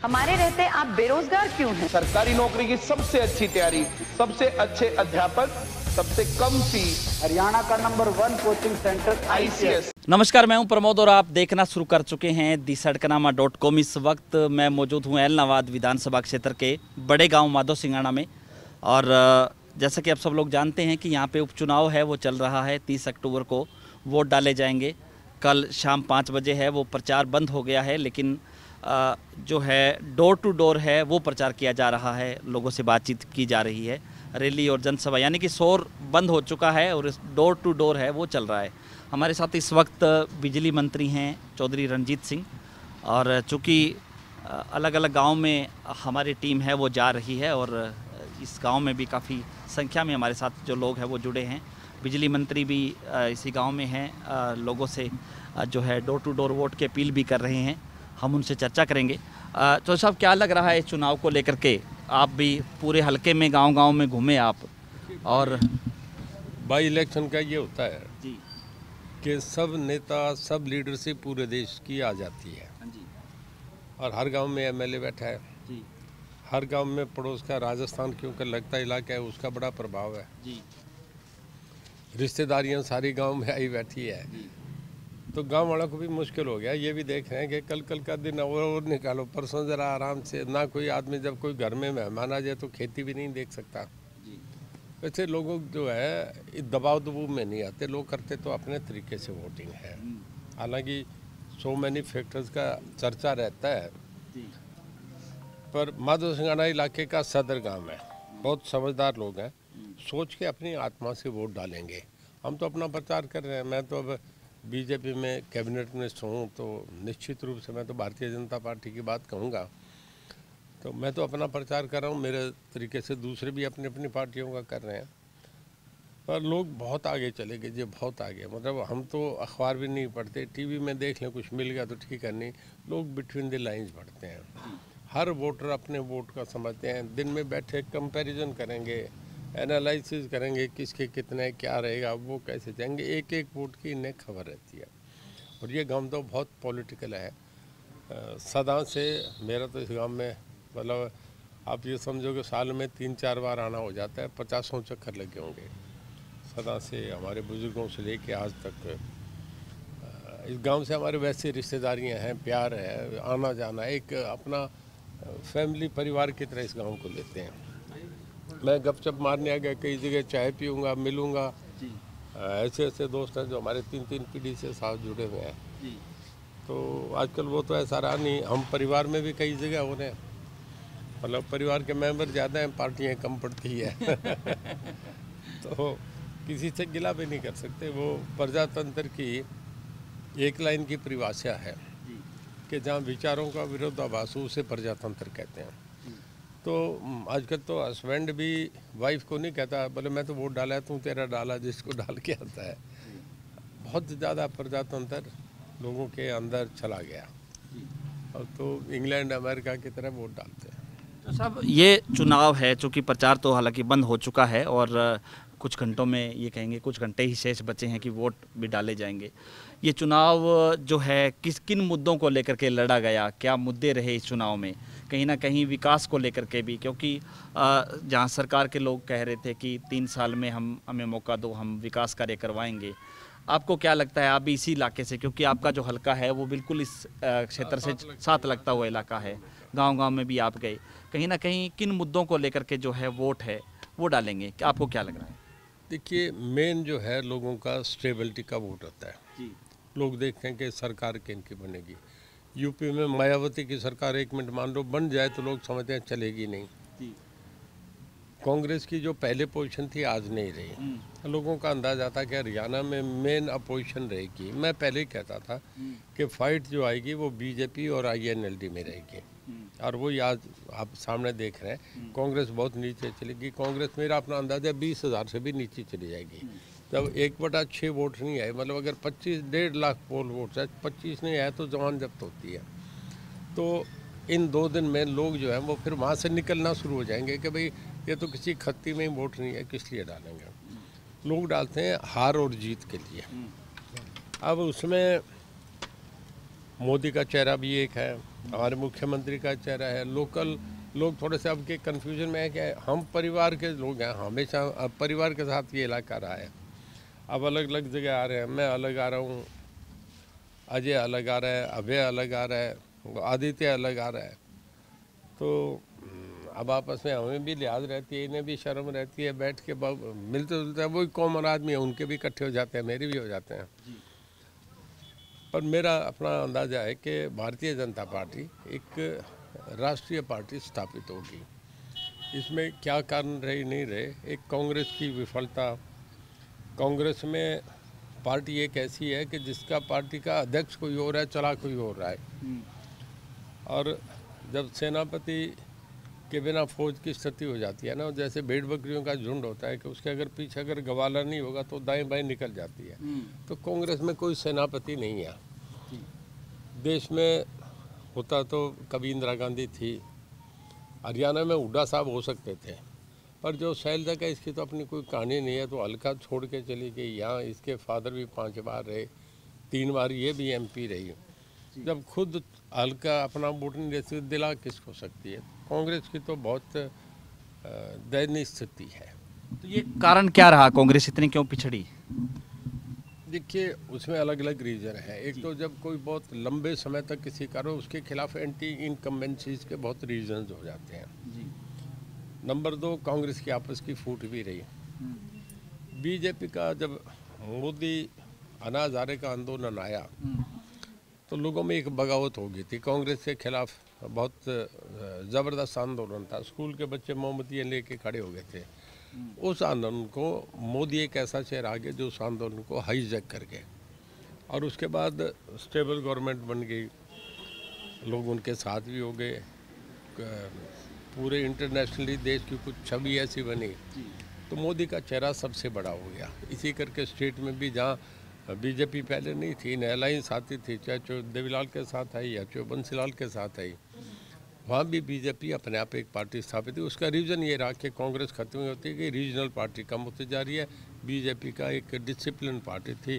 हमारे रहते आप बेरोजगार क्यों हैं? सरकारी नौकरी की सबसे अच्छी तैयारी, सबसे अच्छे अध्यापक, सबसे कम फीस, हरियाणा का नंबर 1 कोचिंग सेंटर ICS। नमस्कार, मैं हूं प्रमोद और आप देखना शुरू कर चुके हैं दी-सड़कनामा.com। इस वक्त मैं मौजूद हूं एलनाबाद विधानसभा क्षेत्र के बड़े गांव माधो सिंगाना में। और जैसा कि आप सब लोग जानते हैं कि यहां पे उपचुनाव है, वो चल रहा है। 30 अक्टूबर को वोट डाले जाएंगे। कल शाम 5 बजे है, वो प्रचार बंद हो गया है, लेकिन जो है डोर टू डोर है वो प्रचार किया जा रहा है, लोगों से बातचीत की जा रही है। रैली और जनसभा यानी कि शोर बंद हो चुका है और डोर टू डोर है वो चल रहा है। हमारे साथ इस वक्त बिजली मंत्री हैं चौधरी रणजीत सिंह, और चूँकि अलग अलग गांव में हमारी टीम है वो जा रही है और इस गांव में भी काफ़ी संख्या में हमारे साथ जो लोग हैं वो जुड़े हैं। बिजली मंत्री भी इसी गांव में हैं, लोगों से जो है डोर टू डोर वोट की अपील भी कर रहे हैं। हम उनसे चर्चा करेंगे। तो साहब, क्या लग रहा है इस चुनाव को लेकर के? आप भी पूरे हलके में गांव-गांव में घूमे आप, और बाई इलेक्शन का ये होता है जी कि सब नेता, सब लीडरशिप पूरे देश की आ जाती है। हाँ जी और हर गांव में MLA बैठा है, जी हर गांव में पड़ोस का राजस्थान क्योंकि लगता इलाका है उसका बड़ा प्रभाव है। जी रिश्तेदारियां सारी गांव में आई बैठी है, जी तो गांव वालों को भी मुश्किल हो गया। ये भी देख रहे हैं कि कल का दिन और निकालो, परसों ज़रा आराम से। ना कोई आदमी जब कोई घर में मेहमान आ जाए तो खेती भी नहीं देख सकता। जी वैसे लोगों जो है इस दबाव दबूव में नहीं आते, लोग करते तो अपने तरीके से वोटिंग है। हालांकि सो मैनी फैक्टर्स का चर्चा रहता है, जी पर माधो सिंगाना इलाके का सदर गांव है, बहुत समझदार लोग हैं, सोच के अपनी आत्मा से वोट डालेंगे। हम तो अपना प्रचार कर रहे हैं। मैं तो अब बीजेपी में कैबिनेट मिनिस्टर हूँ, तो निश्चित रूप से मैं तो भारतीय जनता पार्टी की बात कहूँगा। तो मैं तो अपना प्रचार कर रहा हूँ, मेरे तरीके से दूसरे भी अपनी अपनी पार्टियों का कर रहे हैं। पर लोग बहुत आगे चले गए जी, बहुत आगे। मतलब हम तो अखबार भी नहीं पढ़ते, टीवी में देख लें कुछ मिल गया तो ठीक है, नहीं लोग बिटवीन द लाइंस पढ़ते हैं। हर वोटर अपने वोट का समझते हैं। दिन में बैठे कंपैरिजन करेंगे, एनालिसिस करेंगे, किसके कितने क्या रहेगा, वो कैसे जाएंगे। एक एक वोट की इन्हें खबर रहती है। और ये गांव तो बहुत पॉलिटिकल है। सदा से मेरा तो इस गांव में मतलब आप ये समझो कि साल में 3-4 बार आना हो जाता है। 50 चक्कर लगे होंगे सदा से, हमारे बुजुर्गों से लेके आज तक। इस गांव से हमारे वैसे रिश्तेदारियां हैं, प्यार है, आना जाना, एक अपना फैमिली परिवार की तरह इस गांव को लेते हैं। मैं गपशप मारने आ गया, कई जगह चाय पीऊँगा, मिलूँगा। ऐसे ऐसे दोस्त हैं जो हमारे 3-3 पीढ़ी से साथ जुड़े हुए हैं। तो आजकल वो तो ऐसा रहा नहीं। हम परिवार में भी कई जगह हो रहे हैं, मतलब परिवार के मेंबर ज़्यादा हैं, पार्टियाँ कम पड़ती है। तो किसी से गिला भी नहीं कर सकते। वो प्रजातंत्र की एक लाइन की परिभाषा है कि जहाँ विचारों का विरोधाभास हो उसे प्रजातंत्र कहते हैं। तो आजकल तो हस्बैंड भी वाइफ को नहीं कहता, बोले मैं तो वोट डाला है, तू तेरा डाला, जिसको डाल के आता है। बहुत ज़्यादा प्रजातंत्र लोगों के अंदर चला गया, और तो इंग्लैंड अमेरिका की तरह वोट डालते हैं। तो साहब, ये चुनाव है, चूँकि प्रचार तो हालांकि बंद हो चुका है और कुछ घंटों में, ये कहेंगे कुछ घंटे ही शेष बचे हैं कि वोट भी डाले जाएंगे। ये चुनाव जो है किन मुद्दों को लेकर के लड़ा गया? क्या मुद्दे रहे इस चुनाव में? कहीं ना कहीं विकास को लेकर के भी, क्योंकि जहां सरकार के लोग कह रहे थे कि 3 साल में हमें मौका दो, हम विकास कार्य करवाएंगे। आपको क्या लगता है, आप भी इसी इलाके से, क्योंकि आपका जो हलका है वो बिल्कुल इस क्षेत्र से साथ लगता हुआ इलाका है, गांव-गांव में भी आप गए, कहीं ना कहीं किन मुद्दों को लेकर के जो है वोट है वो डालेंगे? आपको क्या लग रहा है? देखिए, मेन जो है लोगों का स्टेबिलिटी का वोट होता है। जी लोग देखते हैं कि सरकार किनकी बनेगी। यूपी में मायावती की सरकार 1 मिनट मान लो बन जाए तो लोग समझते हैं चलेगी नहीं। जी कांग्रेस की जो पहले पोजीशन थी आज नहीं रही। लोगों का अंदाजा था कि हरियाणा में मेन अपोजिशन रहेगी। मैं पहले ही कहता था कि फाइट जो आएगी वो बीजेपी और INLD में रहेगी, और वो आज आप सामने देख रहे हैं। कांग्रेस बहुत नीचे चलेगी। कांग्रेस, मेरा अपना अंदाजा 20,000 से भी नीचे चली जाएगी। जब 1/6 वोट नहीं आए, मतलब अगर 25-1.5 लाख पोल वोट है, 25 नहीं आया तो जवान जब्त होती है। तो इन 2 दिन में लोग जो है वो फिर वहाँ से निकलना शुरू हो जाएंगे कि भाई ये तो किसी खत्ती में ही वोट नहीं है, किस लिए डालेंगे। लोग डालते हैं हार और जीत के लिए। अब उसमें मोदी का चेहरा भी एक है, हमारे मुख्यमंत्री का चेहरा है। लोकल लोग थोड़े से अब के कन्फ्यूजन में है कि हम परिवार के लोग हैं, हमेशा अब परिवार के साथ ये इलाका रहा है। अब अलग अलग जगह आ रहे हैं, मैं अलग आ रहा हूँ, अजय अलग आ रहा है, अभय अलग आ रहा है, आदित्य अलग आ रहा है। तो अब आपस में हमें भी लिहाज रहती है, इन्हें भी शर्म रहती है, बैठ के मिलते जुलते हैं, वही कॉमन आदमी है, उनके भी इकट्ठे हो जाते हैं, मेरे भी हो जाते हैं। पर मेरा अपना अंदाज़ा है कि भारतीय जनता पार्टी एक राष्ट्रीय पार्टी स्थापित होगी। इसमें क्या कारण रहे नहीं रहे, एक कांग्रेस की विफलता। कांग्रेस में पार्टी एक ऐसी है कि जिसका पार्टी का अध्यक्ष कोई और है, चला कोई और रहा है। और जब सेनापति के बिना फौज की स्थिति हो जाती है ना, जैसे भेड़ बकरियों का झुंड होता है कि उसके अगर पीछे अगर गवाला नहीं होगा तो दाएं बाएं निकल जाती है। तो कांग्रेस में कोई सेनापति नहीं है। देश में होता तो कभी इंदिरा गांधी थी, हरियाणा में हुड्डा साहब हो सकते थे, पर जो शैलजा का इसकी तो अपनी कोई कहानी नहीं है, तो हल्का छोड़ के चली गई। यहाँ इसके फादर भी 5 बार रहे, 3 बार ये भी MP रही। जब खुद हल्का अपना वोट नहीं दे दिला किसको सकती है। कांग्रेस की तो बहुत दयनीय स्थिति है। तो ये कारण क्या रहा, कांग्रेस इतनी क्यों पिछड़ी? देखिए, उसमें अलग अलग रीज़न है। एक तो जब कोई बहुत लंबे समय तक किसी कारण उसके खिलाफ एंटी इनकम्बेंसीज के बहुत रीजंस हो जाते हैं। नंबर 2, कांग्रेस की आपस की फूट भी रही। बीजेपी का जब मोदी अनाज हज़ारे का आंदोलन आया तो लोगों में एक बगावत हो गई थी कांग्रेस के खिलाफ। बहुत ज़बरदस्त आंदोलन था, स्कूल के बच्चे मोमबत्तियाँ लेके खड़े हो गए थे। उस आंदोलन को मोदी एक ऐसा चेहरा आ गया जो उस आंदोलन को हाईजैक कर गए, और उसके बाद स्टेबल गवर्नमेंट बन गई, लोग उनके साथ भी हो गए। पूरे इंटरनेशनली देश की कुछ छवि ऐसी बनी, तो मोदी का चेहरा सबसे बड़ा हो गया। इसी करके स्टेट में भी जहाँ बीजेपी पहले नहीं थी, अलायंस आती थी, चाहे देवीलाल के साथ आई या चाहे बंसीलाल के साथ आई, वहाँ भी बीजेपी अपने आप एक पार्टी स्थापित हुई। उसका रीज़न ये रहा कि कांग्रेस खत्म हुई होती है कि रीजनल पार्टी कम होती जा रही है। बीजेपी का एक डिसिप्लिन पार्टी थी,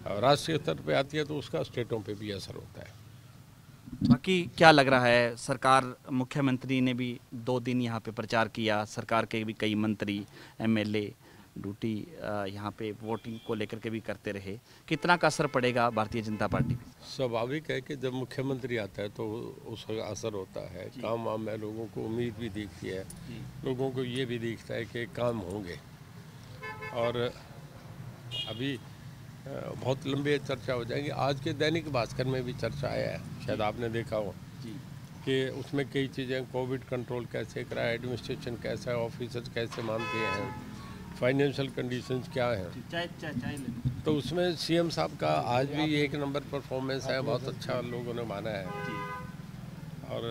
राष्ट्रीय स्तर पे आती है तो उसका स्टेटों पे भी असर होता है। बाकी क्या लग रहा है, सरकार, मुख्यमंत्री ने भी 2 दिन यहाँ पे प्रचार किया, सरकार के भी कई मंत्री MLA ड्यूटी यहाँ पे वोटिंग को लेकर के भी करते रहे, कितना का असर पड़ेगा भारतीय जनता पार्टी पे? स्वाभाविक है कि जब मुख्यमंत्री आता है तो उसका असर होता है। काम वाम में लोगों को उम्मीद भी दिखती है, लोगों को ये भी दिखता है कि काम होंगे। और अभी बहुत लंबी चर्चा हो जाएगी। आज के दैनिक भास्कर में भी चर्चा आया है, शायद आपने देखा हो, कि उसमें कई चीज़ें, कोविड कंट्रोल कैसे कराए, एडमिनिस्ट्रेशन कैसा है, ऑफिसर्स कैसे मानते हैं, फाइनेंशियल कंडीशंस क्या हैं। तो उसमें CM साहब का आज भी 1 नंबर परफॉर्मेंस है, बहुत अच्छा लोगों ने माना है, और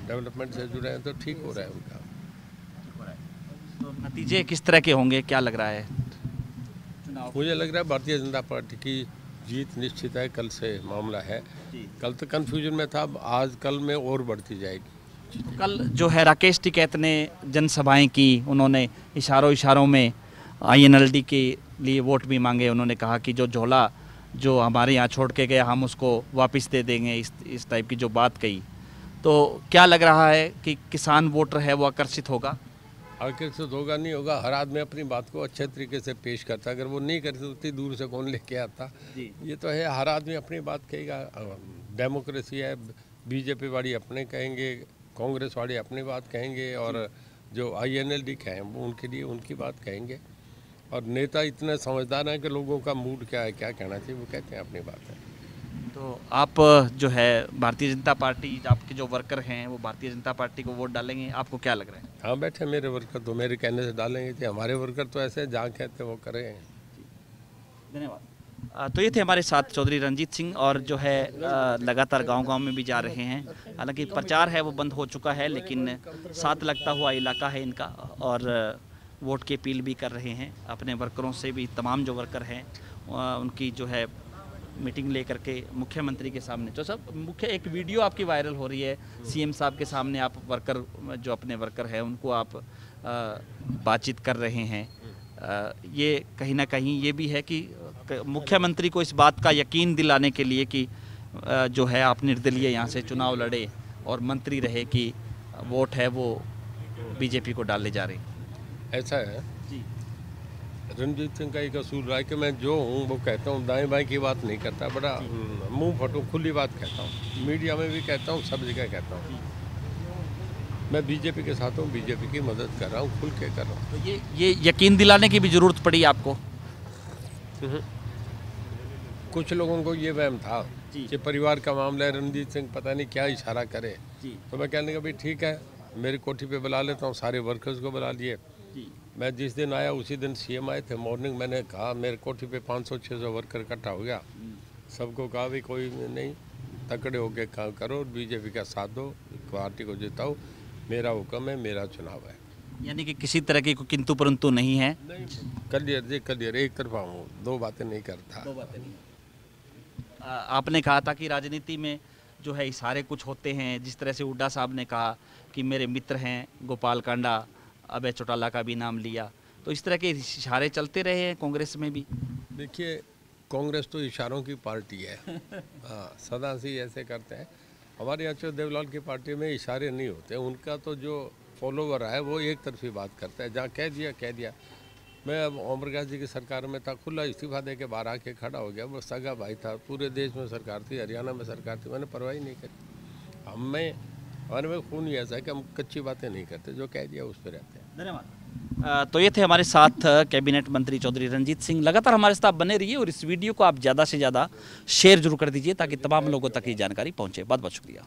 डेवलपमेंट से जुड़े हैं तो ठीक हो रहा है उनका। तो नतीजे किस तरह के होंगे, क्या लग रहा है? मुझे लग रहा है भारतीय जनता पार्टी की जीत निश्चित है। कल से मामला है, कल तो कन्फ्यूजन में था, आज कल में और बढ़ती जाएगी। तो कल जो है राकेश टिकैत ने जनसभाएं की, उन्होंने इशारों में INLD के लिए वोट भी मांगे। उन्होंने कहा कि जो झोला जो हमारे यहाँ छोड़ के गया हम उसको वापस दे देंगे, इस टाइप की जो बात कही। तो क्या लग रहा है कि किसान वोटर है वो आकर्षित होगा? आकर्षित होगा नहीं होगा, हर आदमी अपनी बात को अच्छे तरीके से पेश करता है। अगर वो नहीं करते तो उतनी दूर से कौन लेके आता। ये तो है, हर आदमी अपनी बात कहेगा, डेमोक्रेसी है। बीजेपी वाली अपने कहेंगे, कांग्रेस वाले अपनी बात कहेंगे, और जो INLD के हैं वो उनके लिए उनकी बात कहेंगे। और नेता इतने समझदार हैं कि लोगों का मूड क्या है, क्या कहना चाहिए, वो कहते हैं अपनी बात है। तो आप जो है भारतीय जनता पार्टी, आपके जो वर्कर हैं वो भारतीय जनता पार्टी को वोट डालेंगे, आपको क्या लग रहा है? हाँ, बैठे मेरे वर्कर तो मेरे कहने से डालेंगे थे, हमारे वर्कर तो ऐसे जहाँ कहते हैं वो करें। धन्यवाद। तो ये थे हमारे साथ चौधरी रंजीत सिंह, और जो है लगातार गांव-गांव में भी जा रहे हैं। हालांकि प्रचार है वो बंद हो चुका है, लेकिन साथ लगता हुआ इलाका है इनका, और वोट की अपील भी कर रहे हैं अपने वर्करों से भी। तमाम जो वर्कर हैं उनकी जो है मीटिंग लेकर के मुख्यमंत्री के सामने, जो सब मुख्य एक वीडियो आपकी वायरल हो रही है, CM साहब के सामने आप वर्कर, जो अपने वर्कर हैं उनको आप बातचीत कर रहे हैं। ये कहीं ना कहीं ये भी है कि मुख्यमंत्री को इस बात का यकीन दिलाने के लिए कि जो है आप निर्दलीय यहाँ से चुनाव लड़े और मंत्री रहे कि वोट है वो बीजेपी को डालने जा रहे हैं? ऐसा है जी रणजीत सिंह का ही कसूर रहा है कि मैं जो हूँ वो कहता हूँ, दाएं बाएं की बात नहीं करता, बड़ा मुंह फटो खुली बात कहता हूँ, मीडिया में भी कहता हूँ, सब जगह कहता हूँ। मैं बीजेपी के साथ हूँ, बीजेपी की मदद कर रहा हूँ, खुल के कर रहा हूँ। तो ये यकीन दिलाने की भी जरूरत पड़ी आपको? कुछ लोगों को ये वहम था जी। कि परिवार का मामला है, रणजीत सिंह पता नहीं क्या इशारा करे, जी तो मैं कहने का भाई ठीक है, मेरी कोठी पे बुला लेता हूँ, सारे वर्कर्स को बुला लिए। जी मैं जिस दिन आया उसी दिन सीएम आए थे, मॉर्निंग मैंने कहा मेरे कोठी पे 500-600 वर्कर इकट्ठा हो गया, सबको कहा भी कोई नहीं, तकड़े होके काम करो और बीजेपी का साथ दो, पार्टी को जिताओ, मेरा हुक्म है, मेरा चुनाव है। यानी कि किसी तरह की कोई किंतु परंतु नहीं है? नहीं क्लियर जी क्लियर, एक तरफा हूँ, दो बातें नहीं करता। दो बातें नहीं। आपने कहा था कि राजनीति में जो है इशारे कुछ होते हैं, जिस तरह से हुड्डा साहब ने कहा कि मेरे मित्र हैं गोपाल कांडा, अभय चौटाला का भी नाम लिया, तो इस तरह के इशारे चलते रहे हैं कांग्रेस में भी? देखिए कांग्रेस तो इशारों की पार्टी है। हाँ सदा से ही ऐसे करते हैं। हमारे अच्युत देवलाल की पार्टी में इशारे नहीं होते, उनका तो जो फॉलोवर है वो एक तरफी बात करता है, जहाँ कह दिया। मैं अब ओम प्रकाश जी की सरकार में था, खुला इस्तीफा दे के बाहर आके खड़ा हो गया, वो सगा भाई था, पूरे देश में सरकार थी, हरियाणा में सरकार थी, मैंने परवाही नहीं करी। हमारे में खून ही ऐसा है कि हम कच्ची बातें नहीं करते, जो कह दिया उस पर रहते हैं। धन्यवाद। तो ये थे हमारे साथ कैबिनेट मंत्री चौधरी रणजीत सिंह। लगातार हमारे साथ बने रहिए और इस वीडियो को आप ज़्यादा से ज़्यादा शेयर जरूर कर दीजिए ताकि तमाम लोगों तक ये जानकारी पहुँचे। बहुत बहुत शुक्रिया।